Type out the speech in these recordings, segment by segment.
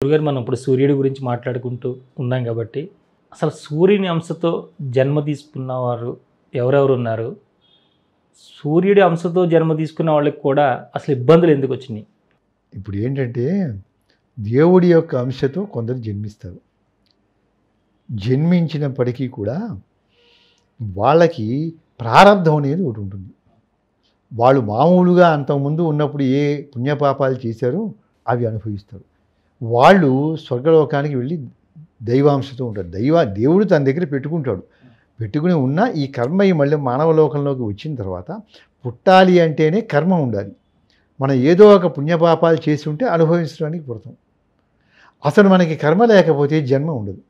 గురుగారు మనం ఇప్పుడు సూర్యుడి గురించి మాట్లాడుకుంటూ ఉన్నాం కాబట్టి అసలు సూర్యుని అంశతో జన్మ తీసుకున్న వారు ఎవరెవరు ఉన్నారు? సూర్యుడి అంశతో జన్మ తీసుకున్న వాళ్ళకి కూడా అసలు ఇబ్బందులు ఎందుకు వచ్చినాయి? ఇప్పుడు ఏంటంటే దేవుడి యొక్క అంశతో కొందరు జన్మిస్తారు. జన్మించినప్పటికీ కూడా వాళ్ళకి ప్రారంధం అనేది ఒకటి ఉంటుంది. వాళ్ళు మామూలుగా అంతకుముందు ఉన్నప్పుడు ఏ పుణ్యపాపాలు చేశారో అవి అనుభవిస్తారు. వాళ్ళు స్వర్గలోకానికి వెళ్ళి దైవాంశతో ఉంటారు. దేవుడు తన దగ్గర పెట్టుకుంటాడు. పెట్టుకుని ఉన్న ఈ కర్మ మళ్ళీ మానవ లోకంలోకి వచ్చిన తర్వాత పుట్టాలి అంటేనే కర్మ ఉండాలి. మనం ఏదో ఒక పుణ్యపాపాలు చేసి ఉంటే అనుభవించడానికి పుడతాం. అసలు మనకి కర్మ లేకపోతే జన్మ ఉండదు.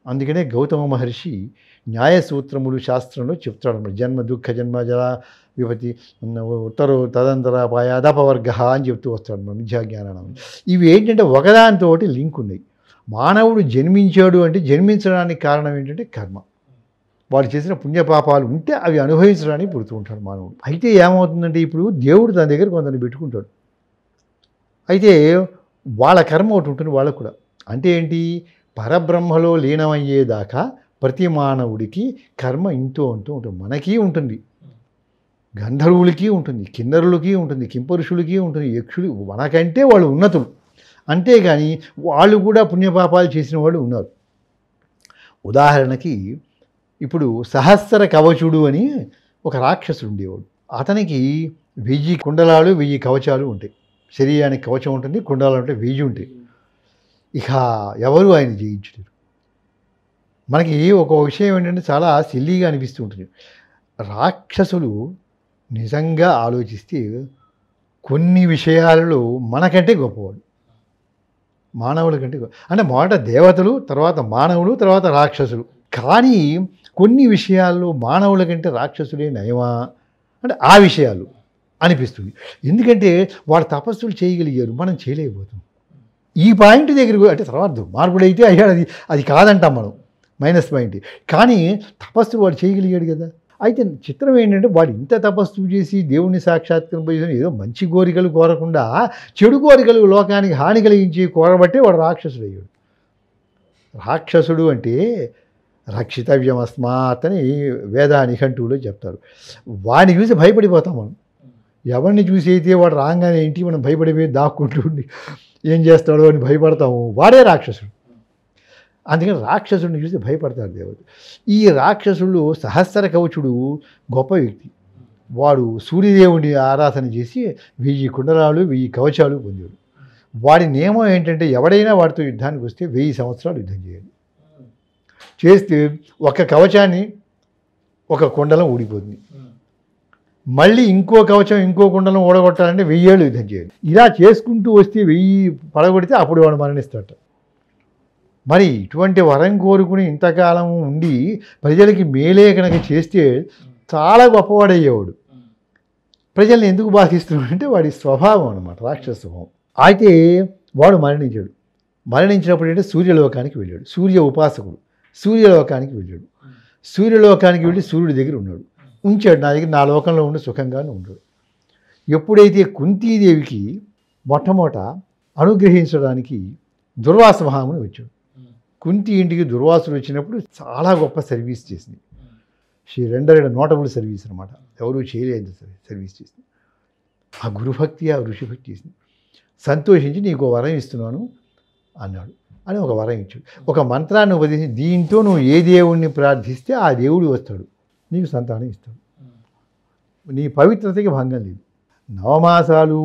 అందుకనే గౌతమ మహర్షి న్యాయసూత్రములు శాస్త్రంలో చెప్తాడు. జన్మ దుఃఖ జన్మ జల విపతి ఉత్తరో తదంతరాపాయ అదపవర్గ అని చెప్తూ వస్తాడు మన మిథ్యాజ్ఞానం. ఇవి ఏంటంటే ఒకదానితో లింక్ ఉన్నాయి. మానవుడు జన్మించాడు అంటే జన్మించడానికి కారణం ఏంటంటే కర్మ. వాడు చేసిన పుణ్యపాపాలు ఉంటే అవి అనుభవించడానికి పుడుతూ ఉంటాడు మానవుడు. అయితే ఏమవుతుందంటే ఇప్పుడు దేవుడు తన దగ్గర కొందరిని పెట్టుకుంటాడు. అయితే వాళ్ళ కర్మ ఒకటి ఉంటుంది వాళ్ళకు కూడా. అంటే ఏంటి, పరబ్రహ్మలో లీనమయ్యేదాకా ప్రతి మానవుడికి కర్మ ఇంతో అంటూ ఉంటుంది. మనకి ఉంటుంది, గంధర్వులకి ఉంటుంది, కిన్నరులకి ఉంటుంది, కింపరుషులకి ఉంటుంది, యక్షులు మనకంటే వాళ్ళు ఉన్నతులు. అంతేగాని వాళ్ళు కూడా పుణ్యపాపాలు చేసిన వాళ్ళు ఉన్నారు. ఉదాహరణకి ఇప్పుడు సహస్ర కవచుడు అని ఒక రాక్షసుడు ఉండేవాడు. అతనికి 1000 కుండలాలు 1000 కవచాలు ఉంటాయి. శరీరానికి కవచం ఉంటుంది, కుండలాలు ఉంటాయి, 1000 ఉంటాయి. ఇక ఎవరు ఆయన జయించలేరు. మనకి ఒక విషయం ఏంటంటే చాలా సిల్లీగా అనిపిస్తూ ఉంటుంది. రాక్షసులు నిజంగా ఆలోచిస్తే కొన్ని విషయాలలో మనకంటే గొప్పవాడు, మానవుల కంటే అంటే మొదట దేవతలు, తర్వాత మానవులు, తర్వాత రాక్షసులు. కానీ కొన్ని విషయాల్లో మానవుల కంటే రాక్షసులే నయమా అంటే ఆ విషయాలు అనిపిస్తుంది. ఎందుకంటే వాడు తపస్సులు చేయగలిగారు, మనం చేయలేకపోతాం. ఈ పాయింట్ దగ్గర అంటే తర్వాత దుర్మార్గుడైతే అయ్యాడు, అది కాదంటాం మనం, మైనస్ పాయింట్. కానీ తపస్సు వాడు చేయగలిగాడు కదా. అయితే చిత్రం ఏంటంటే వాడు ఇంత తపస్సు చేసి దేవుణ్ణి సాక్షాత్కరింపజేసిన ఏదో మంచి కోరికలు కోరకుండా చెడు కోరికలు లోకానికి హాని కలిగించి కోరబట్టే వాడు రాక్షసుడు అయ్యాడు. రాక్షసుడు అంటే రక్షితవ్యమస్మాత్ అని వేద నిఘంటువులో చెప్తారు. వాడిని చూసి భయపడిపోతాం మనం. ఎవరిని చూసి అయితే వాడు రాగానే ఏంటి మనం భయపడిపోయి దాక్కుంటూ ఉండి ఏం చేస్తాడో అని భయపడతాము, వాడే రాక్షసుడు. అందుకని రాక్షసుడిని చూసి భయపడతారు దేవతలు. ఈ రాక్షసుడు సహస్ర కవచుడు గొప్ప వ్యక్తి. వాడు సూర్యదేవుని ఆరాధన చేసి 1000 కుండలాలు 1000 కవచాలు పొందాడు. వాడి నియమం ఏంటంటే ఎవడైనా వాడితో యుద్ధానికి వస్తే 1000 సంవత్సరాలు యుద్ధం చేయాలి. చేస్తే ఒక కవచాన్ని ఒక కుండలం ఊడిపోతుంది. మళ్ళీ ఇంకో కవచం ఇంకో కుండలం ఓడగొట్టాలంటే 1000 ఏళ్ళు యుద్ధం చేయాలి. ఇలా చేసుకుంటూ వస్తే 1000 పడగొడితే అప్పుడు వాడు మరణిస్తాడు. మరి ఇటువంటి వరం కోరుకుని ఇంతకాలం ఉండి ప్రజలకి మేలే కనుక చేస్తే చాలా గొప్పవాడయ్యేవాడు. ప్రజల్ని ఎందుకు బాధిస్తున్నాడు అంటే వాడి స్వభావం అన్నమాట, రాక్షస స్వభావం. అయితే వాడు మరణించాడు. మరణించినప్పుడు అంటే సూర్యలోకానికి వెళ్ళాడు. సూర్య ఉపాసకుడు సూర్యలోకానికి వెళ్ళాడు. సూర్యలోకానికి వెళ్ళి సూర్యుడి దగ్గర ఉన్నాడు, ఉంచాడు. నా దగ్గర నా లోకంలో ఉండి సుఖంగానే ఉన్నాడు. ఎప్పుడైతే కుంతీదేవికి మొట్టమొదట అనుగ్రహించడానికి దుర్వాస మహాముని వచ్చాడు. కుంతి ఇంటికి దుర్వాసుడు వచ్చినప్పుడు చాలా గొప్ప సర్వీస్ చేసింది. షీ రెండర్ నోటబుల్ సర్వీస్ అనమాట, ఎవరూ చేయలేదు సర్వీస్ చేసింది. ఆ గురుభక్తి ఆ ఋషిభక్తి చేసింది. సంతోషించి నీకు వరం ఇస్తున్నాను అన్నాడు అని ఒక వరం ఇచ్చాడు. ఒక మంత్రాన్ని ఉపదేశించి దీంతో నువ్వు ఏ దేవుణ్ణి ప్రార్థిస్తే ఆ దేవుడు వస్తాడు, నీకు సంతానం ఇస్తాడు, నీ పవిత్రతకి భంగం లేదు. నవమాసాలు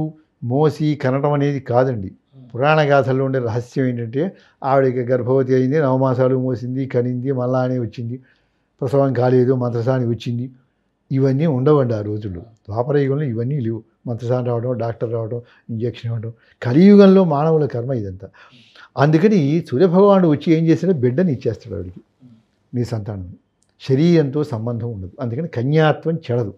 మోసి కనటం అనేది కాదండి. పురాణ గాథల్లో ఉండే రహస్యం ఏంటంటే ఆవిడకి గర్భవతి అయింది, 9 మాసాలు మోసింది, కనింది, మళ్ళానే వచ్చింది, ప్రసవం కాలేదు, మంత్రసాని వచ్చింది. ఇవన్నీ ఉండవండి ఆ రోజుల్లో. ద్వాపరయుగంలో ఇవన్నీ లేవు. మంత్రసాని రావడం, డాక్టర్ రావడం, ఇంజక్షన్ ఇవ్వడం. కలియుగంలో మానవుల కర్మ ఇదంతా. అందుకని సూర్యభగవానుడు వచ్చి ఏం చేస్తాడో బిడ్డని ఇచ్చేస్తాడు ఆవిడికి, నీ సంతానం. శరీరంతో సంబంధం ఉండదు. అందుకని కన్యాత్వం చెడదు.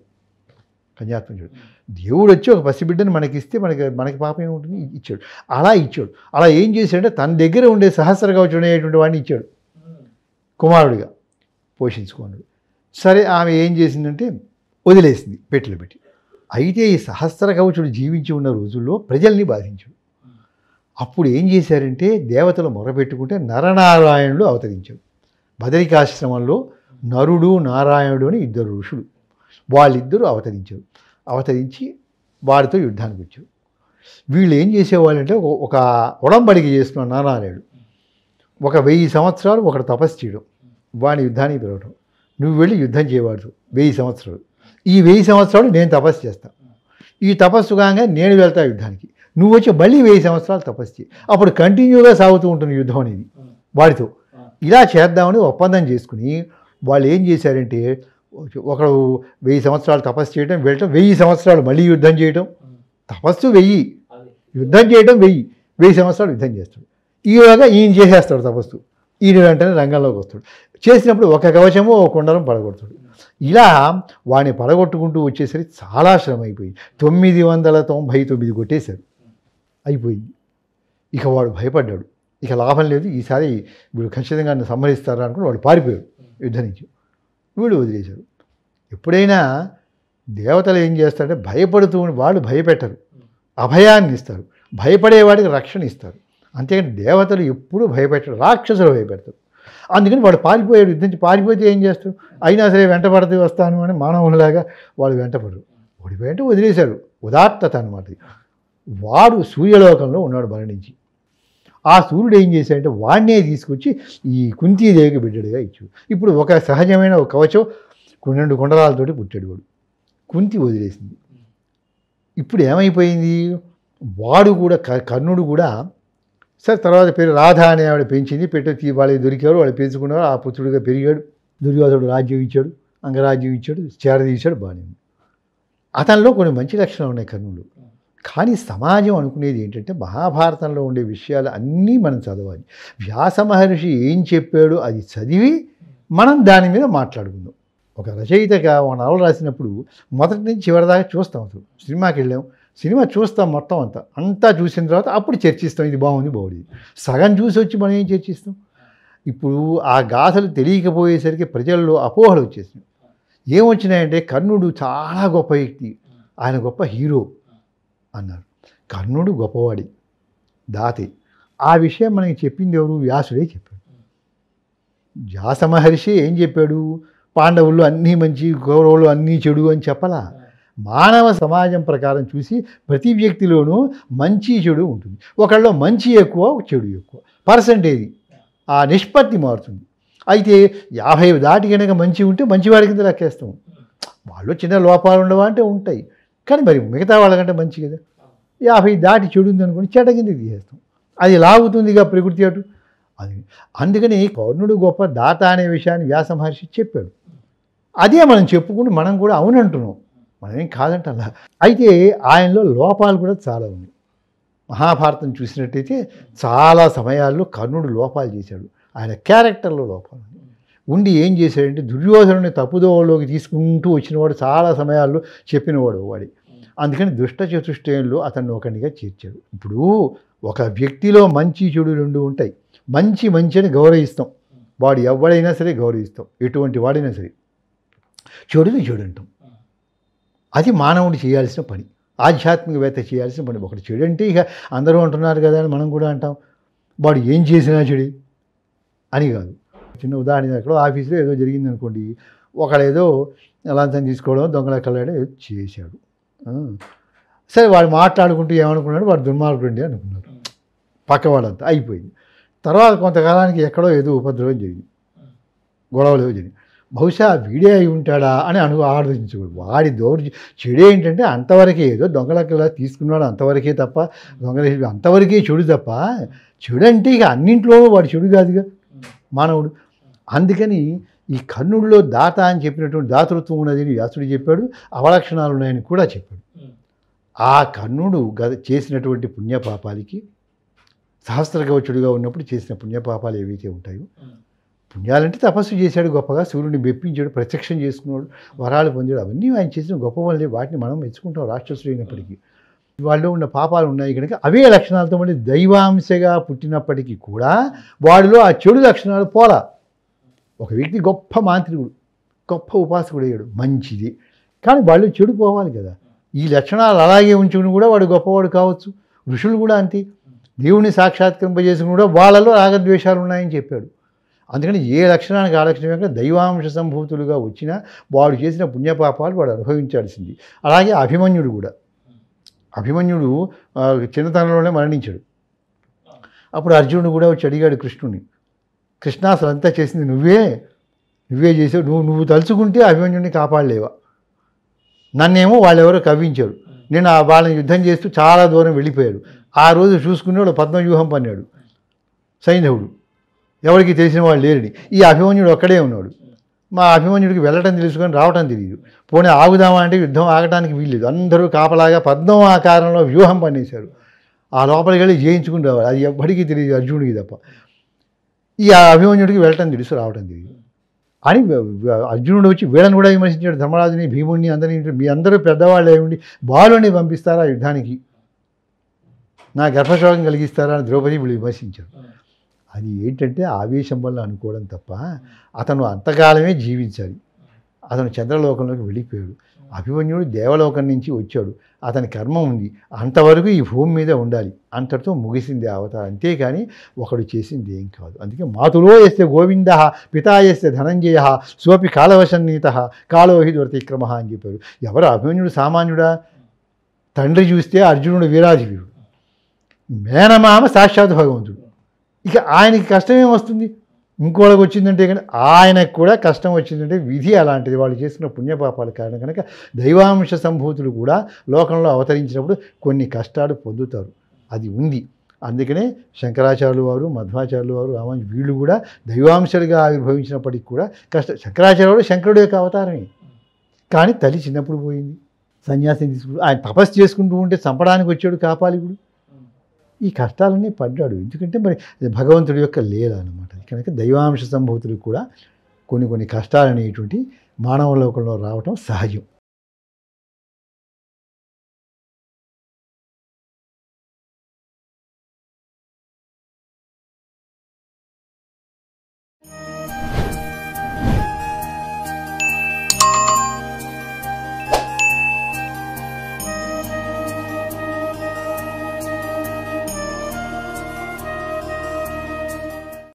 కన్యాత్వం చెడు. దేవుడు వచ్చి ఒక పసిబిడ్డని మనకిస్తే మనకి పాపం ఏముంటుంది, ఇచ్చాడు. అలా ఇచ్చాడు. అలా ఏం చేశాడంటే తన దగ్గర ఉండే సహస్ర కవచుడు అనేటువంటి వాడిని ఇచ్చాడు కుమారుడిగా పోషించుకున్నాడు. సరే ఆమె ఏం చేసిందంటే వదిలేసింది పెట్టెలు పెట్టి. అయితే ఈ సహస్ర కవచుడు జీవించి ఉన్న రోజుల్లో ప్రజల్ని బాధించాడు. అప్పుడు ఏం చేశారంటే దేవతలు మొరపెట్టుకుంటే నరనారాయణుడు అవతరించాడు. బదరికాశ్రమంలో నరుడు నారాయణుడు అని ఇద్దరు ఋషులు, వాళ్ళిద్దరూ అవతరించారు. అవతరించి వారితో యుద్ధానికి వచ్చారు. వీళ్ళు ఏం చేసేవాళ్ళంటే ఒక ఉడంబడిక చేస్తున్న నారాయణుడు 1000 సంవత్సరాలు ఒకడు తపస్సు చేయడం, వాడిని యుద్ధానికి పిలవడం, నువ్వు వెళ్ళి యుద్ధం చేయవాడు 1000 సంవత్సరాలు, ఈ 1000 సంవత్సరాలు నేను తపస్సు చేస్తాను, ఈ తపస్సు కాగా నేను వెళ్తా యుద్ధానికి, నువ్వు వచ్చి మళ్ళీ 1000 సంవత్సరాలు తపస్సు చేయి, అప్పుడు కంటిన్యూగా సాగుతూ ఉంటుంది యుద్ధం అనేది వాడితో. ఇలా చేద్దామని ఒప్పందం చేసుకుని వాళ్ళు ఏం చేశారంటే ఒకడు 1000 సంవత్సరాలు తపస్సు చేయడం, వెళ్ళటం, 1000 సంవత్సరాలు మళ్ళీ యుద్ధం చేయడం, తపస్సు 1000, యుద్ధం చేయడం 1000 సంవత్సరాలు యుద్ధం చేస్తాడు. ఈలోగా ఈయన చేసేస్తాడు తపస్సు, ఈయన వెంటనే రంగంలోకి వస్తాడు. చేసినప్పుడు ఒక కవచము ఒక కుండలం పడగొడతాడు. ఇలా వాడిని పడగొట్టుకుంటూ వచ్చేసరికి చాలా శ్రమ అయిపోయింది. 999 కొట్టేశారు, అయిపోయింది. ఇక వాడు భయపడ్డాడు, ఇక లాభం లేదు, ఈసారి వీడు ఖచ్చితంగా నన్ను సంహరిస్తారా అనుకుని వాడు పారిపోయాడు యుద్ధం నుంచి. వీడు వదిలేశాడు. ఎప్పుడైనా దేవతలు ఏం చేస్తారంటే భయపడుతూ వాళ్ళు భయపెట్టరు, అభయాన్ని ఇస్తారు, భయపడేవాడికి రక్షణ ఇస్తారు. అంతేకాని దేవతలు ఎప్పుడూ భయపెట్టరు, రాక్షసులు భయపెడతారు. అందుకని వాడు పారిపోయాడు. యుద్ధం నుంచి పారిపోతే ఏం చేస్తారు, అయినా సరే వెంటపడితే వస్తాను అని మానవులాగా వాళ్ళు వెంటపడరు. ఓడిపోయంటే వదిలేశాడు, ఉదాత్తత అనమాట. వాడు సూర్యలోకంలో ఉన్నాడు మరణించి. ఆ సూర్యుడు ఏం చేశాడంటే వాడినే తీసుకొచ్చి ఈ కుంతీదేవికి బిడ్డడుగా ఇచ్చాడు. ఇప్పుడు ఒక సహజమైన ఒక కవచం 2 కుండలాలతోటి పుట్టాడు వాడు. కుంతి వదిలేసింది. ఇప్పుడు ఏమైపోయింది, వాడు కూడా కర్ణుడు కూడా సరే తర్వాత పేరు రాధ అనే ఆవిడ పెంచింది, పెట్టి వాళ్ళకి దొరికారు, వాళ్ళు పెంచుకున్నారు, ఆ పుత్రుడిగా పెరిగాడు. దుర్యోధనుడు రాజ్యం ఇచ్చాడు, అంగరాజ్యం ఇచ్చాడు, చేరదీశాడు, బాగానే ఉంది. అతనిలో కొన్ని మంచి లక్షణాలు ఉన్నాయి కర్ణుడు. కానీ సమాజం అనుకునేది ఏంటంటే మహాభారతంలో ఉండే విషయాలు అన్నీ మనం చదవాలి. వ్యాస మహర్షి ఏం చెప్పాడో అది చదివి మనం దాని మీద మాట్లాడుకుందాం. ఒక రచయితగా ఒక నవల రాసినప్పుడు మొదటి నుంచి చివరిదాకా చూస్తాం. అసలు సినిమాకి వెళ్ళాం, సినిమా చూస్తాం మొత్తం అంతా చూసిన తర్వాత అప్పుడు చర్చిస్తాం, ఇది బాగుంది బాగుంది. సగం చూసి వచ్చి మనం ఏం చర్చిస్తాం. ఇప్పుడు ఆ గాథలు తెలియకపోయేసరికి ప్రజల్లో అపోహలు వచ్చేసినాయి. ఏమొచ్చినాయంటే కర్ణుడు చాలా గొప్ప వ్యక్తి, ఆయన గొప్ప హీరో అన్నారు. కర్ణుడు గొప్పవాడి, దాతే. ఆ విషయం మనకి చెప్పింది ఎవరు, వ్యాసుడే చెప్పాడు. వ్యాస మహర్షి ఏం చెప్పాడు, పాండవులు అన్నీ మంచి, కౌరవులు అన్నీ చెడు అని చెప్పలా. మానవ సమాజం ప్రకారం చూసి ప్రతి వ్యక్తిలోనూ మంచి చెడు ఉంటుంది. ఒకళ్ళలో మంచి ఎక్కువ, చెడు ఎక్కువ, పర్సంటేజ్ ఆ నిష్పత్తి మారుతుంది. అయితే 50 దాటి కనుక మంచి ఉంటే మంచివాడి కింద లెక్కేస్తాం. వాళ్ళు చిన్న లోపాలు ఉండవా అంటే ఉంటాయి, కానీ మరి మిగతా వాళ్ళకంటే మంచి కదా. 50 దాటి చెడు ఉంది అనుకోండి, చెడ్డ కిందకి తీసేస్తాం. అది లాగుతుందిగా ప్రకృతి అటు. అది అందుకని కర్ణుడు గొప్ప దాత అనే విషయాన్ని వ్యాస మహర్షి చెప్పాడు. అదే మనం చెప్పుకుని మనం కూడా అవునంటున్నాం, మనమేం కాదంటలా. అయితే ఆయనలో లోపాలు కూడా చాలా ఉన్నాయి. మహాభారతం చూసినట్టయితే చాలా సమయాల్లో కర్ణుడు లోపాలు చేశాడు. ఆయన క్యారెక్టర్లో లోపాలు ఉండి ఏం చేశాడంటే దుర్యోధనుని తప్పుదోవలోకి తీసుకుంటూ వచ్చినవాడు, చాలా సమయాల్లో చెప్పినవాడు వాడి. అందుకని దుష్ట చతుష్టయంలో అతన్ని ఒకనిగా చేర్చాడు. ఇప్పుడు ఒక వ్యక్తిలో మంచి చెడు రెండు ఉంటాయి. మంచి అని గౌరవిస్తాం, వాడు ఎవడైనా సరే గౌరవిస్తాం, ఎటువంటి వాడైనా సరే. చెడుని చెడు అంటాం. అది మానవుడు చేయాల్సిన పని, ఆధ్యాత్మికవేత్త చేయాల్సిన పని. ఒకటి చెడు అంటే ఇక అందరూ అంటున్నారు కదా అని మనం కూడా అంటాం. వాడు ఏం చేసినా చెడు అని కాదు. చిన్న ఉదాహరణ, ఎక్కడో ఆఫీసులో ఏదో జరిగింది అనుకోండి, ఒకడేదో లంచం తీసుకోవడం, దొంగల కళ్ళాడో ఏదో చేశాడు. సరే వాడు మాట్లాడుకుంటూ ఏమనుకున్నాడు, వాడు దుర్మార్గుడు అనుకున్నారు పక్కవాడంతా, అయిపోయింది. తర్వాత కొంతకాలానికి ఎక్కడో ఏదో ఉపద్రవం జరిగింది, గొడవలు జరిగింది. బహుశా వీడే అయి ఉంటాడా అని ఆలోచించకూడదు. వాడి చెడు ఏంటంటే అంతవరకే, ఏదో దొంగలకల్లా తీసుకున్నాడు అంతవరకే తప్ప, దొంగల అంతవరకే చెడు తప్ప, చెడు అంటే ఇక అన్నింట్లోనూ వాడు చెడు కాదుగా మానవుడు. అందుకని ఈ కర్ణుడిలో దాత అని చెప్పినటువంటి దాతృత్వం ఉన్నది వ్యాసుడు చెప్పాడు, అవలక్షణాలు ఉన్నాయని కూడా చెప్పాడు. ఆ కర్ణుడు చేసినటువంటి పుణ్యపాపాలకి, సహస్రకవచుడిగా ఉన్నప్పుడు చేసిన పుణ్యపాపాలు ఏవైతే ఉంటాయో, పుణ్యాలంటే తపస్సు చేశాడు గొప్పగా, సూర్యుడిని మెప్పించాడు, ప్రత్యక్షం చేసుకున్నాడు, వరాలు పొందాడు, అవన్నీ ఆయన చేసిన గొప్ప వల్లే. వాటిని మనం మెచ్చుకుంటాం రాక్షసుడు అయినప్పటికీ. వాళ్ళలో ఉన్న పాపాలు ఉన్నాయి కనుక అవే లక్షణాలతో మళ్ళీ దైవాంశగా పుట్టినప్పటికీ కూడా వాడిలో ఆ చెడు లక్షణాలు పోలా. ఒక వ్యక్తి గొప్ప మాంత్రికుడు, గొప్ప ఉపాసకుడు అయ్యాడు, మంచిది, కానీ వాళ్ళు చెడు పోవాలి కదా. ఈ లక్షణాలు అలాగే ఉంచుకుని కూడా వాడు గొప్పవాడు కావచ్చు. ఋషులు కూడా అంతే. దేవుడిని సాక్షాత్కరింపజేసుకుని కూడా వాళ్ళలో రాగద్వేషాలు ఉన్నాయని చెప్పాడు. అందుకని ఏ లక్షణానికి ఆ లక్షణం దైవాంశ సంభూతులుగా వచ్చినా వాడు చేసిన పుణ్యపాపాలు వాడు అనుభవించాల్సింది. అలాగే అభిమన్యుడు కూడా. అభిమన్యుడు చిన్నతనంలోనే మరణించాడు. అప్పుడు అర్జునుడు కూడా వచ్చి అడిగాడు కృష్ణుని, కృష్ణ అసలు అంతా చేసింది నువ్వే చేసావు, నువ్వు తలుచుకుంటే అభిమన్యుడిని కాపాడలేవా? నన్నేమో వాళ్ళెవరో కవ్వించారు, నేను వాళ్ళని యుద్ధం చేస్తూ చాలా దూరం వెళ్ళిపోయాడు. ఆ రోజు చూసుకునేవాడు పద్మవ్యూహం పన్నాడు సైంధవుడు, ఎవరికి తెలిసిన వాళ్ళు లేరని. ఈ అభిమన్యుడు ఒక్కడే ఉన్నాడు. మా అభిమన్యుడికి వెళ్ళటం తెలుసుకొని రావటం తెలియదు. పోనీ ఆగుదామా అంటే యుద్ధం ఆగటానికి వీల్లేదు. అందరూ కాపలాగా పద్మం ఆకారంలో వ్యూహం పన్నేశారు. ఆ లోపలికి వెళ్ళి జయించుకుని రావాలి. అది ఎప్పటికీ తెలియదు అర్జునుడికి తప్ప. ఈ అభిమన్యుడికి వెళ్ళటం తెలుసు, రావటం తెలియదు అని అర్జునుడు వచ్చి వీళ్ళని కూడా విమర్శించాడు. ధర్మరాజుని, భీముడిని అందరినీ, మీ అందరూ పెద్దవాళ్ళు ఏమిటి బాలుని పంపిస్తారా యుద్ధానికి, నా గర్భశోకం కలిగిస్తారా అని ద్రౌపది వీళ్ళు విమర్శించారు. అది ఏంటంటే ఆవేశం వల్ల అనుకోవడం తప్ప అతను అంతకాలమే జీవించాలి. అతను చంద్రలోకంలోకి వెళ్ళిపోయాడు. అభిమన్యుడు దేవలోకం నుంచి వచ్చాడు. అతని కర్మ ఉంది, అంతవరకు ఈ భూమి మీద ఉండాలి. అంతటితో ముగిసింది అవతారం. అంతేకాని ఒకడు చేసింది ఏం కాదు. అందుకే మాతులో ఎస్తే గోవింద, పితా ఎస్తే ధనంజయ, సోపి కాలవశన్నీత కాలోహి దురతిక్రమ అని చెప్పారు. ఎవరు అభిమన్యుడు సామాన్యుడా? తండ్రి చూస్తే అర్జునుడు వీరాధి వీరుడు, మేనమామ సాక్షాత్ భగవంతుడు. ఇక ఆయనకి కష్టం ఏమొస్తుంది? ఇంకోళ్ళకి వచ్చిందంటే కానీ ఆయనకు కూడా కష్టం వచ్చిందంటే విధి అలాంటిది. వాళ్ళు చేసిన పుణ్యపాపాల కారణం కనుక దైవాంశ సంభూతులు కూడా లోకంలో అవతరించినప్పుడు కొన్ని కష్టాలు పొందుతారు. అది ఉంది. అందుకనే శంకరాచార్యులు వారు, మధ్వాచార్యులు వారు, రామానుజు వీళ్ళు కూడా దైవాంశాలుగా ఆవిర్భవించినప్పటికీ కూడా శంకరాచార్యులు వారు శంకరుడు యొక్క అవతారమే. కానీ తల్లి చిన్నప్పుడు పోయింది, సన్యాసం తీసుకుంటూ ఆయన తపస్సు చేసుకుంటూ ఉంటే చంపడానికి వచ్చాడు కాపాలికుడు. ఈ కష్టాలన్నీ పడ్డాడు. ఎందుకంటే మరి భగవంతుడి యొక్క లీల అన్నమాట. కనుక దైవాంశ సంభూతులకు కూడా కొన్ని కష్టాలు అనేటువంటి మానవ లోకంలో రావటం సహజం.